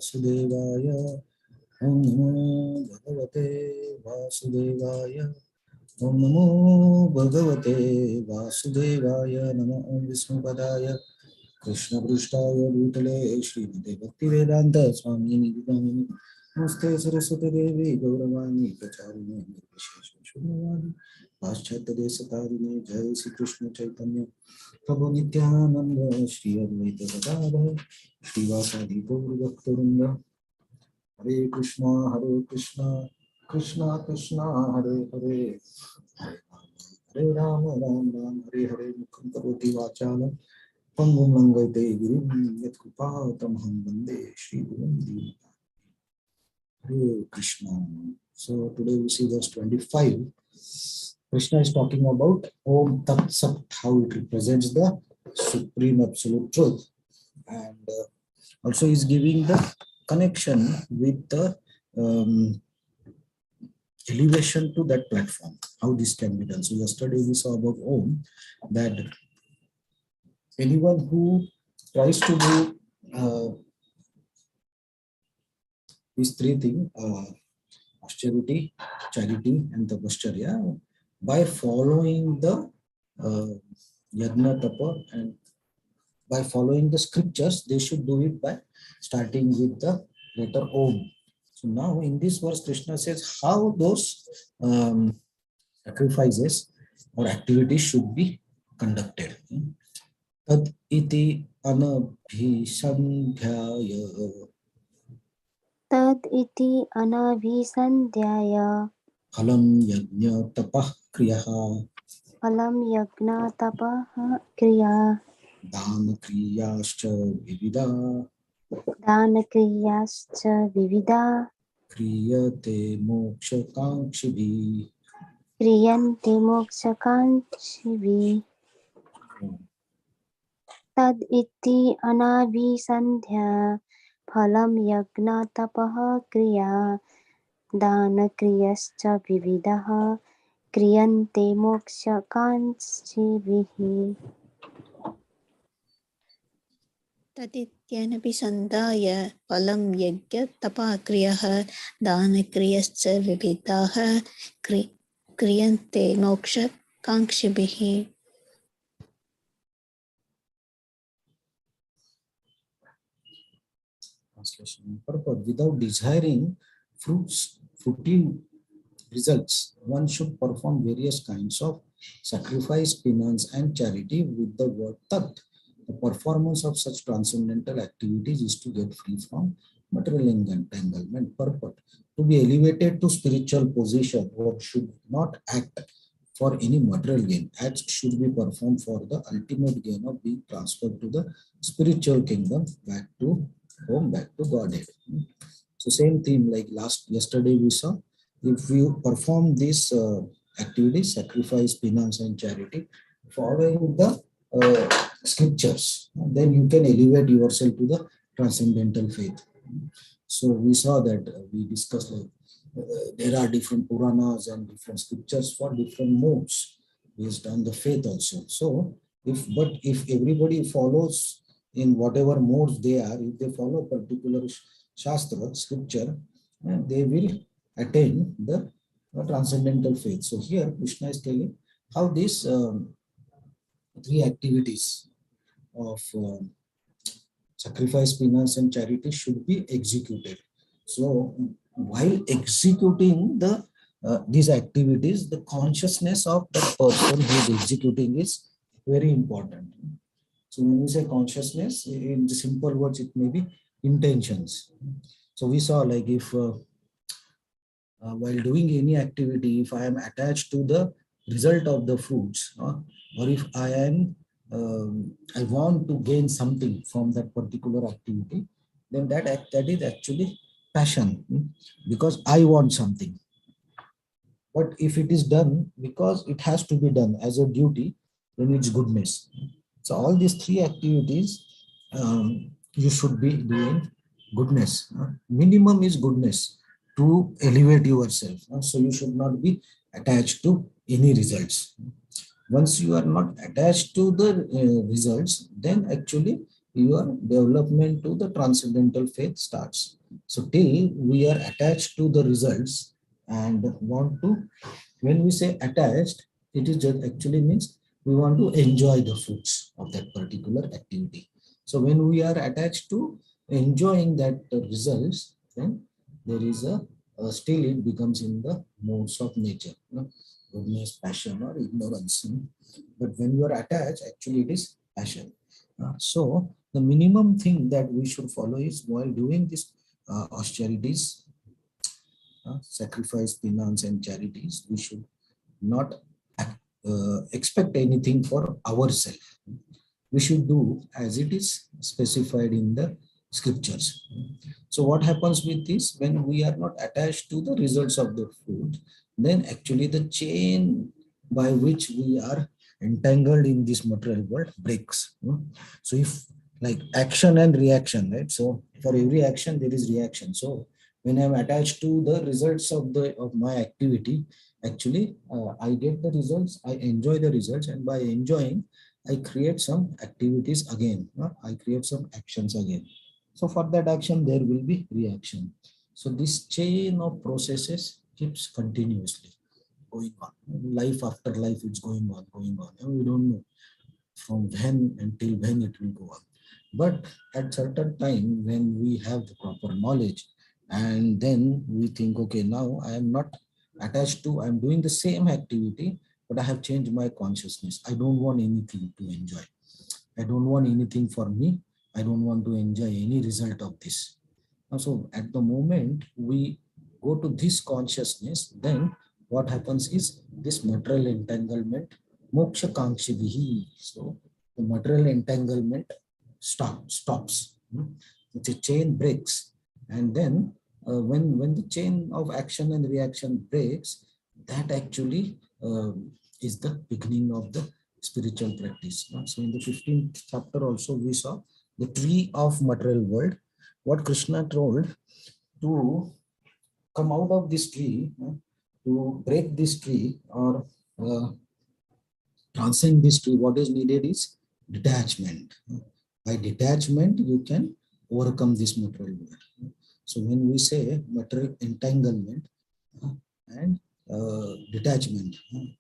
Vasudevaya. Om Namo Bhagavate Vasudevaya. Om Namo Bhagavate Vasudevaya. Namo Om Vishnupadaya Krishna Prushtaya Bhutale Srimate Bhaktivedanta Swami Nidhamini Namaste Saraswati Devi Gauravani Pracharini Nirvishesha Shunavani Paschatya Desatarine Jai Sri Krishna Chaitanya Prabhu Nityananda Shri Advaita Gadadhar Srivasadi Gaur Bhaktarunga Hare Krishna Krishna Krishna Hare Hare Hare Rama Ram Hare Hare Mukham Karoti Vachala Pangum Langate Girim Yatkupatam Bande Shri Gurum Devi. Hare Krishna. So today we see verse 25. Krishna is talking about Om Tat Sat, how it represents the supreme absolute truth, and also is giving the connection with the elevation to that platform, how this can be done. So yesterday we saw about Om, that anyone who tries to do these three things, austerity, charity, and tapasya, by following the yajna, tapa, and by following the scriptures, they should do it by starting with the letter Om. So now in this verse, Krishna says how those sacrifices or activities should be conducted. Tad iti anabhisandhyaya. Tad iti anabhisandhyaya. Phalam yajna tapah kriyaha. Phalam yajna tapah kriya. Dana kriyascha vivida. Dana kriyascha vivida. Kriyate moksha kankshibhi. Kriyante moksha kankshibhi. Tad iti anabhisandhya. Phalam yajna tapah kriya. Dana kriyascha vividaha. Kriyante moksha kankshibhi. तदित्यनभिसन्धाय फलं यज्ञतपाक्रियः दानक्रियश्च विविधाः क्रियन्ते मोक्षकाङ्क्षिभिः. Translation. Purport: without desiring fruitive results, one should perform various kinds of sacrifice, penance, and charity with the word Tat. The performance of such transcendental activities is to get free from material entanglement. Purport: to be elevated to spiritual position, one should not act for any material gain. Acts should be performed for the ultimate gain of being transferred to the spiritual kingdom, back to home, back to Godhead. So same theme like yesterday we saw, if you perform these activities, sacrifice, penance, and charity, following the scriptures, then you can elevate yourself to the transcendental faith. So we saw that we discussed like there are different Puranas and different scriptures for different modes based on the faith also. So if everybody follows in whatever modes they are, if they follow particular Shastra, scripture, they will attain the transcendental faith. So here Krishna is telling how these three activities of sacrifice, penance, and charity should be executed. So while executing these activities, the consciousness of the person who is executing is very important. So when we say consciousness, in the simple words, it may be intentions. So we saw like if while doing any activity, if I am attached to the result of the fruits, or if I am I want to gain something from that particular activity, then that is actually passion, because I want something. But if it is done because it has to be done as a duty, then it's goodness. So all these three activities you should be doing goodness. Minimum is goodness to elevate yourself. So you should not be attached to any results. Once you are not attached to the results, then actually your development to the transcendental faith starts. So till we are attached to the results and want to, when we say attached, it is just actually means we want to enjoy the fruits of that particular activity. So when we are attached to enjoying that results, then there is still it becomes in the modes of nature, goodness, passion, or ignorance. But when you are attached, actually it is passion. So the minimum thing that we should follow is while doing this austerities, sacrifice, penance, and charities, we should not expect anything for ourselves. We should do as it is specified in the scriptures. So what happens with this, when we are not attached to the results of the food, then actually the chain by which we are entangled in this material world breaks. So if like action and reaction, right? So for every action there is reaction. So when I'm attached to the results of my activity, actually I get the results, I enjoy the results, and by enjoying I create some activities again, I create some actions again. So for that action there will be reaction. So this chain of processes keeps continuously going on. Life after life, it's going on, and we don't know from when until when it will go on. But at certain time, when we have the proper knowledge, and then we think, okay, now I am not attached to, I'm doing the same activity, but I have changed my consciousness. I don't want anything to enjoy. I don't want anything for me. I don't want to enjoy any result of this. So at the moment we go to this consciousness, then what happens is this material entanglement, moksha kangshivihi. So the material entanglement stops. The chain breaks. And then when the chain of action and reaction breaks, that actually is the beginning of the spiritual practice. So in the 15th chapter also we saw the tree of material world, what Krishna told to come out of this tree, to break this tree or transcend this tree, what is needed is detachment. By detachment, you can overcome this material world. So when we say material entanglement and detachment,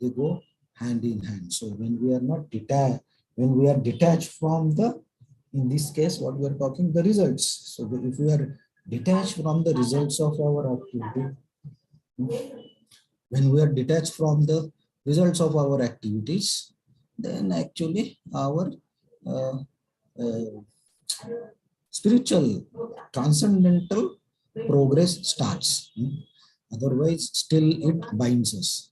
they go hand in hand. So when we are not detached, when we are detached from the, in this case, what we are talking, the results. So if we are detached from the results of our activity, when we are detached from the results of our activities, then actually our uh, uh, spiritual transcendental progress starts. Otherwise, still it binds us.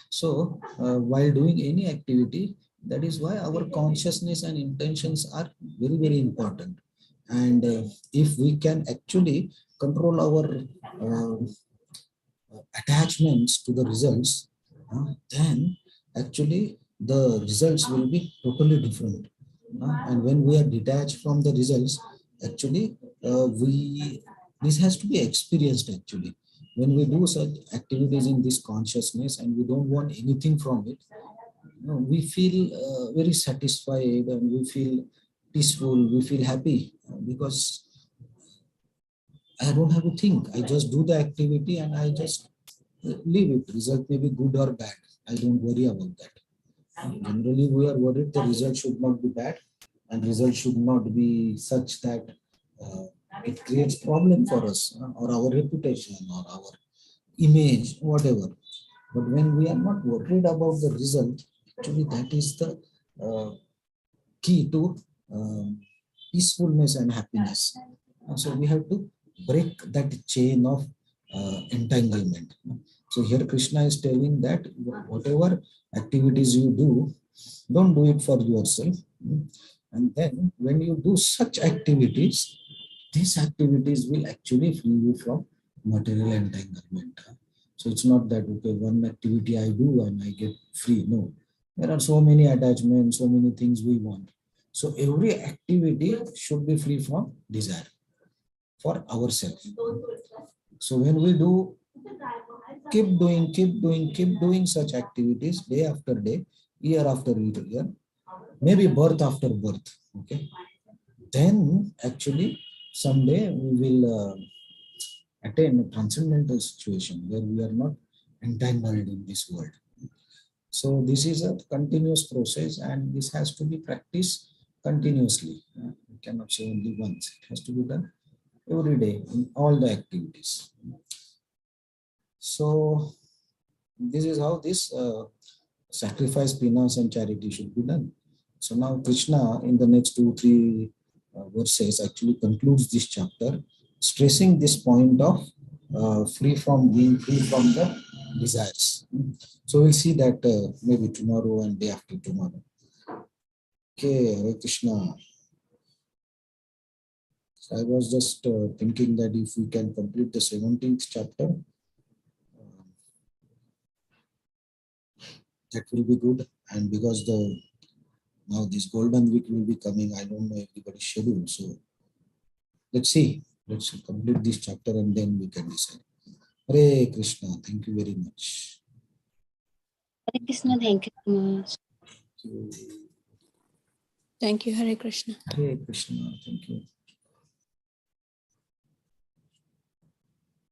So, while doing any activity, that is why our consciousness and intentions are very, very important. And if we can actually control our attachments to the results, then actually the results will be totally different. And when we are detached from the results, actually this has to be experienced actually. When we do such activities in this consciousness and we don't want anything from it, we feel very satisfied and we feel peaceful, we feel happy because I don't have to think. I just do the activity and I just leave it. Result may be good or bad. I don't worry about that. Generally, we are worried the result should not be bad and result should not be such that uh, it creates problem for us or our reputation or our image, whatever. But when we are not worried about the result, actually that is the key to peacefulness and happiness. So we have to break that chain of entanglement. So here Krishna is telling that whatever activities you do, don't do it for yourself. And then when you do such activities, these activities will actually free you from material entanglement. So it's not that, okay, one activity I do and I get free. No, there are so many attachments, so many things we want. So every activity should be free from desire for ourselves. So when we do, keep doing such activities day after day, year after year, maybe birth after birth. Okay. then actually someday we will attain a transcendental situation where we are not entangled in this world. So this is a continuous process, and this has to be practiced continuously. We cannot say only once. It has to be done every day in all the activities. So this is how this sacrifice, penance, and charity should be done. So now Krishna in the next 2-3 verses actually concludes this chapter, stressing this point of being free from the desires. So we'll see that maybe tomorrow and day after tomorrow. Okay, Hare Krishna. So I was just thinking that if we can complete the 17th chapter, that will be good. And because now this golden week will be coming, I don't know everybody's schedule. So let's see. Let's complete this chapter and then we can decide. Hare Krishna. Thank you very much. Hare Krishna, thank you so much. Thank you, Hare Krishna. Hare Krishna. Thank you.